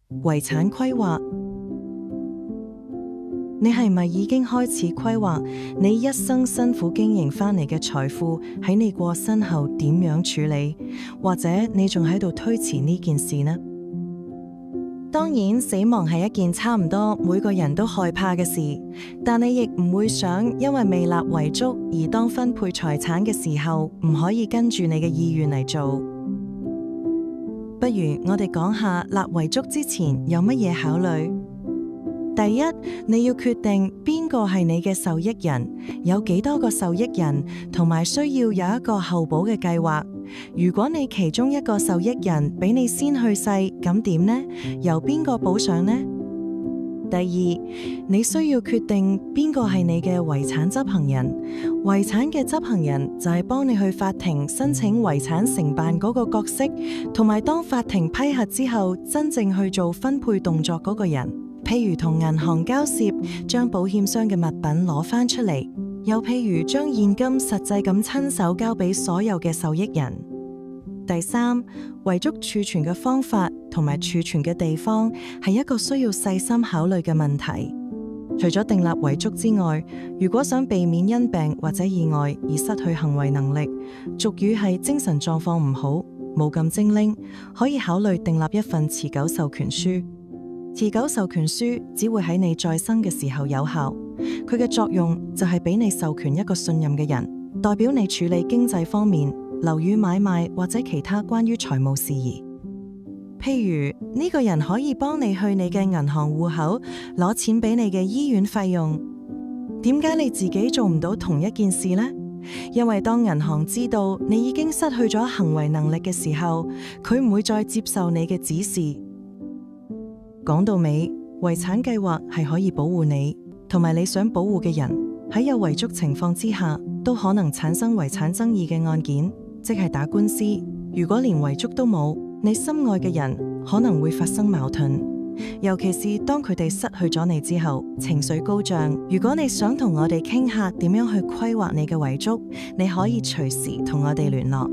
遺產規劃。你係咪已經開始規劃你一生辛苦經營返嚟嘅財富喺你過身後點樣處理？或者你仲喺度推遲呢件事呢？當然，死亡係一件差唔多每個人都害怕嘅事，但你亦唔會想因為未立遺囑而當分配財產嘅時候唔可以跟住你嘅意願嚟做。不如我哋講下立遺囑之前有乜嘢考慮。第一，你要決定邊個係你嘅受益人，有幾多個受益人，同埋需要有一個候補嘅計劃。如果你其中一個受益人比你先去世，咁點呢？由邊個補償呢？第二，你需要決定邊個係你嘅遺產執行人。遺產嘅執行人就係幫你去法庭申請遺產承辦嗰個角色，同埋當法庭批核之後，真正去做分配動作嗰個人。譬如同銀行交涉，將保險箱嘅物品攞返出嚟，又譬如將現金實際咁親手交俾所有嘅受益人。第三，遺囑儲存嘅方法同埋儲存嘅地方係一個需要細心考慮嘅問題。除咗訂立遺囑之外，如果想避免因病或者意外而失去行為能力，俗語係精神狀況唔好，冇咁精靈，可以考慮訂立一份持久授權書。持久授權書只會喺你在生嘅時候有效，佢嘅作用就係俾你授權一個信任嘅人，代表你處理經濟方面、樓宇買賣或者其他關於財務事宜。譬如呢個人可以幫你去你嘅銀行戶口攞錢俾你嘅醫院費用。點解你自己做唔到同一件事呢？因為當銀行知道你已經失去咗行為能力嘅時候，佢唔會再接受你嘅指示。講到尾，遺產計劃係可以保護你同埋你想保護嘅人。喺有遺囑情況之下，都可能產生遺產爭議嘅案件，即係打官司。如果連遺囑都冇，你心愛嘅人可能會發生矛盾，尤其是當佢哋失去咗你之後，情緒高漲。如果你想同我哋傾下點樣去規劃你嘅遺囑，你可以隨時同我哋聯絡。